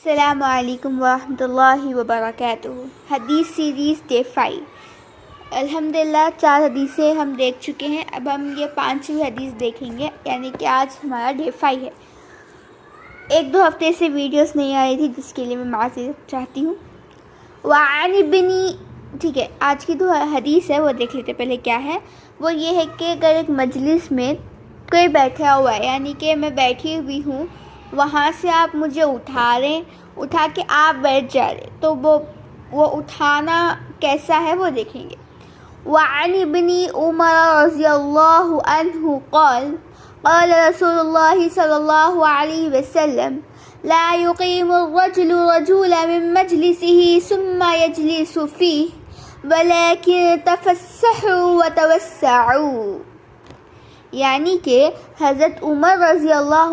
السلام علیکم ورحمۃ اللہ وبرکاتہ۔ حدیث سیریز ڈے 5۔ الحمدللہ 4 حدیثیں ہم دیکھ چکے ہیں، اب ہم یہ 5ویں حدیث دیکھیں گے، یعنی کہ آج ہمارا ڈے 5 ہے۔ 1-2 ہفتے سے ویڈیوز نہیں آ رہی تھی، جس کے لیے میں معذرت چاہتی ہوں۔ وعن ابنی، ٹھیک ہے، آج کی جو حدیث ہے وہ دیکھ لیتے پہلے کیا ہے۔ وہ یہ ہے کہ اگر ایک مجلس میں کوئی بیٹھا ہوا ہے، یعنی کہ میں بیٹھی ہوئی ہوں، وہاں سے آپ مجھے اٹھا کے آپ بیٹھ جا رہے، تو وہ اٹھانا کیسا ہے وہ دیکھیں گے۔ وعن ابن عمر رضی اللہ عنہ قال قال رسول اللہ صلی اللہ علیہ وسلم لا يقيم الرجل رجلا من مجلسه ثم يجلس فيه ولكن تفسحوا وتوسعوا، یعنی کہ حضرت ابن عمر رضی اللہ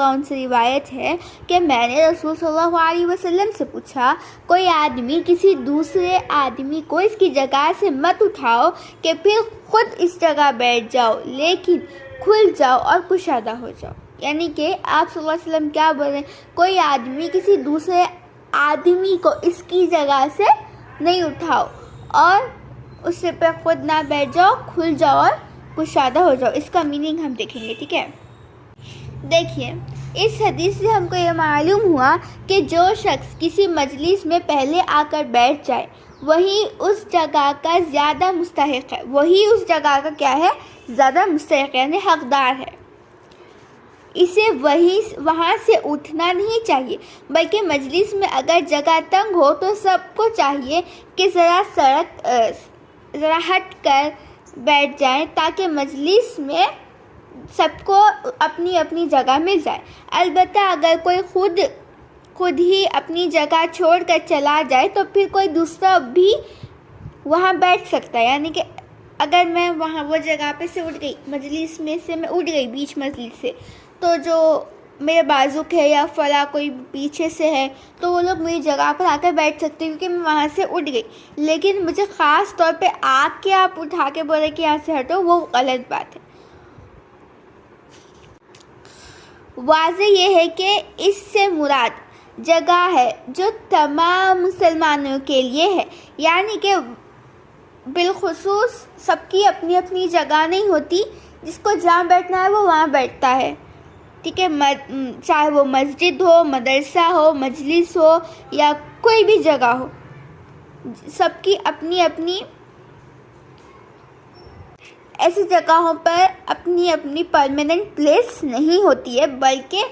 عنہ سے روایت ہے کہ میں نے رسول صلی اللہ علیہ وسلم سے پوچھا، کوئی آدمی کسی دوسرے آدمی کو اس کی جگہ سے مت اٹھاؤ کہ پھر خود اس جگہ بیٹھ جاؤ، لیکن کھل جاؤ اور کشادہ ہو جاؤ۔ یعنی کہ آپ صلی اللہ علیہ وسلم کیا بول رہے ہیں، کوئی آدمی کسی دوسرے آدمی کو اس کی جگہ سے نہیں اٹھاؤ اور اس سے پہ خود نہ بیٹھ جاؤ، کھل جاؤ اور کشادہ ہو جاؤ۔ اس کا میننگ ہم دیکھیں گے، ٹھیک ہے۔ دیکھیے، اس حدیث سے ہم کو یہ معلوم ہوا کہ جو شخص کسی مجلس میں پہلے آ کر بیٹھ جائے، وہی اس جگہ کا زیادہ مستحق ہے، وہی اس جگہ کا کیا ہے، زیادہ مستحق، یعنی حقدار ہے۔ اسے وہاں سے اٹھنا نہیں چاہیے، بلکہ مجلس میں اگر جگہ تنگ ہو تو سب کو چاہیے کہ ذرا ہٹ کر بیٹھ جائیں، تاکہ مجلس میں سب کو اپنی اپنی جگہ مل جائے۔ البتہ اگر کوئی خود ہی اپنی جگہ چھوڑ کر چلا جائے تو پھر کوئی دوسرا بھی وہاں بیٹھ سکتا ہے، یعنی کہ اگر میں وہ جگہ پہ سے اٹھ گئی، مجلس میں سے میں اٹھ گئی بیچ مجلس سے، تو جو میرے بازوق ہے یا فلاں کوئی پیچھے سے ہے تو وہ لوگ میری جگہ پر آ کر بیٹھ سکتے ہیں، کیونکہ میں وہاں سے اٹھ گئی۔ لیکن مجھے خاص طور پہ آ کے آپ اٹھا کے بولے کہ یہاں سے ہٹو، وہ غلط بات ہے۔ واضح یہ ہے کہ اس سے مراد جگہ ہے جو تمام مسلمانوں کے لیے ہے، یعنی کہ بالخصوص سب کی اپنی اپنی جگہ نہیں ہوتی، جس کو جہاں بیٹھنا ہے وہ وہاں بیٹھتا ہے، ٹھیک ہے۔ چاہے وہ مسجد ہو، مدرسہ ہو، مجلس ہو یا کوئی بھی جگہ ہو، سب کی اپنی اپنی ایسی جگہوں پر اپنی اپنی پرماننٹ پلیس نہیں ہوتی ہے، بلکہ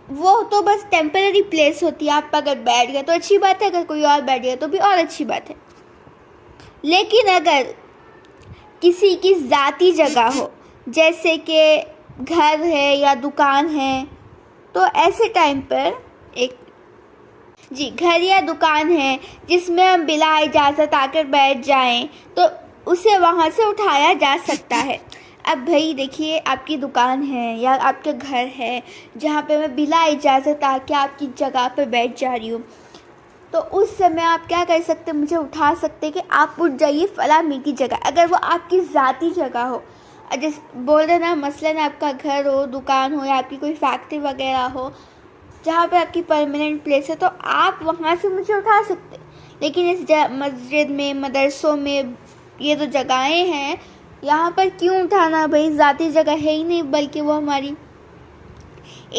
وہ تو بس ٹیمپرری پلیس ہوتی ہے۔ آپ اگر بیٹھ گئے تو اچھی بات ہے، اگر کوئی اور بیٹھ گیا تو بھی اور اچھی بات ہے۔ لیکن اگر کسی کی ذاتی جگہ ہو، جیسے کہ گھر ہے یا دکان ہے، تو ایسے ٹائم پر گھر یا دکان ہے جس میں ہم بلا اجازت آ کر بیٹھ جائیں تو اسے وہاں سے اٹھایا جا سکتا ہے۔ اب بھائی دیکھیے، آپ کی دکان ہے یا آپ کے گھر ہے جہاں پہ میں بلا اجازت آ کے آپ کی جگہ پہ بیٹھ جا رہی ہوں، تو اس سمے آپ کیا کر سکتے، مجھے اٹھا سکتے کہ آپ اٹھ جائیے فلاں میری جگہ، اگر وہ آپ کی ذاتی جگہ ہو۔ جیسے بول رہے نا، مثلاً آپ کا گھر ہو، دکان ہو یا آپ کی کوئی فیکٹری وغیرہ ہو جہاں پہ آپ کی پرماننٹ پلیس ہے، تو آپ وہاں سے مجھے اٹھا سکتے۔ لیکن اس مسجد میں، مدرسوں میں، یہ جو جگہیں ہیں، یہاں پر کیوں اٹھانا، بھائی ذاتی جگہ ہے ہی نہیں، بلکہ وہ ہماری۔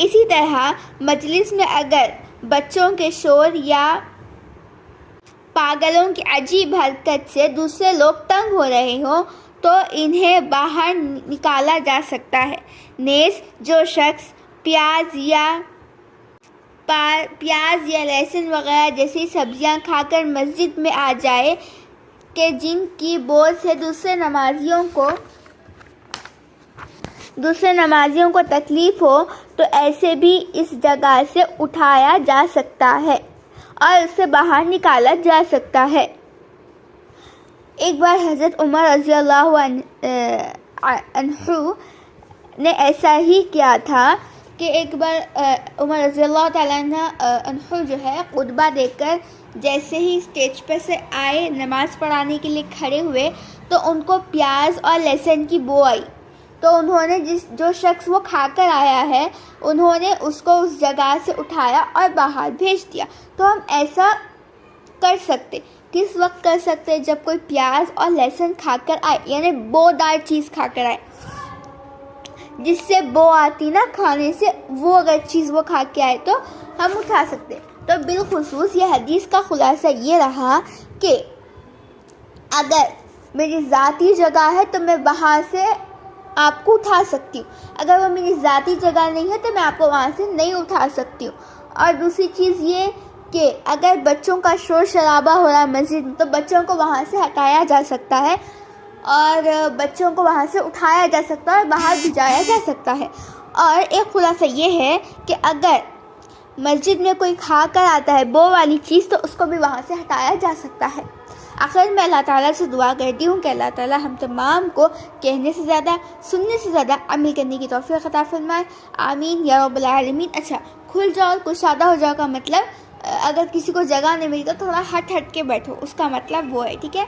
اسی طرح مجلس میں اگر بچوں کے شور یا پاگلوں کی عجیب حرکت سے دوسرے لوگ تنگ ہو رہے ہوں تو انہیں باہر نکالا جا سکتا ہے۔ نیز جو شخص پیاز یا لہسن وغیرہ جیسی سبزیاں کھا کر مسجد میں آ جائے کہ جن کی بو سے دوسرے نمازیوں کو تکلیف ہو، تو ایسے بھی اس جگہ سے اٹھایا جا سکتا ہے اور اسے باہر نکالا جا سکتا ہے۔ ایک بار حضرت عمر رضی اللہ عنہ نے ایسا ہی کیا تھا کہ ایک بار عمر رضی اللہ تعالیٰ عنہ جو ہے خطبہ دے کر جیسے ہی اسٹیج پہ سے آئے، نماز پڑھانے کے لیے کھڑے ہوئے، تو ان کو پیاز اور لہسن کی بو آئی، تو انہوں نے جو شخص وہ کھا کر آیا ہے انہوں نے اس کو اس جگہ سے اٹھایا اور باہر بھیج دیا. تو ہم ایسا کر سکتے. کس وقت کر سکتے؟ جب کوئی پیاز اور لہسن کھا کر آئے, یعنی بو دار چیز کھا کر آئے, جس سے بو آتی نا کھانے سے, وہ اگر چیز وہ کھا کے آئے تو ہم اٹھا سکتے. تو بالخصوص یہ حدیث کا خلاصہ یہ رہا کہ اگر میری ذاتی جگہ ہے تو میں وہاں سے آپ کو اٹھا سکتی ہوں, اگر وہ میری ذاتی جگہ نہیں ہے تو میں آپ کو وہاں سے نہیں اٹھا سکتی ہوں. اور دوسری چیز یہ کہ اگر بچوں کا شور شرابہ ہو رہا ہے مسجد میں تو بچوں کو وہاں سے ہٹایا جا سکتا ہے اور بچوں کو وہاں سے اٹھایا جا سکتا ہے اور باہر بھجایا جا سکتا ہے. اور ایک خلاصہ یہ ہے کہ اگر مسجد میں کوئی کھا کر آتا ہے بو والی چیز تو اس کو بھی وہاں سے ہٹایا جا سکتا ہے. آخر میں اللہ تعالیٰ سے دعا کرتی ہوں کہ اللہ تعالیٰ ہم تمام کو کہنے سے زیادہ سننے سے زیادہ عمل کرنے کی توفیق عطا فرمائے. آمین یا رب العالمین. اچھا, کھل جاؤ اور کشادہ ہو جاؤ کا مطلب اگر کسی کو جگہ نہیں ملی تو تھوڑا ہٹ کے بیٹھو, اس کا مطلب وہ ہے. ٹھیک ہے,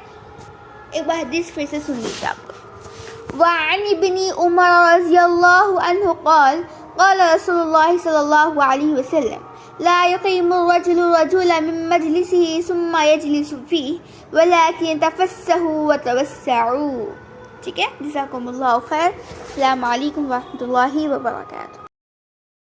ایک بار حدیث پھر سے سن لیجیے آپ. وعن ابن عمر رضی اللہ عنہ قال قال رسول اللہ صلی اللہ علیہ وسلم لا يقيم الرجل رجلا من مجلسه ثم يجلس فيه ولكن تفسحوا وتوسعوا. ٹھیک ہے, جزاکم اللہ خیر. السلام علیکم ورحمۃ اللہ وبرکاتہ.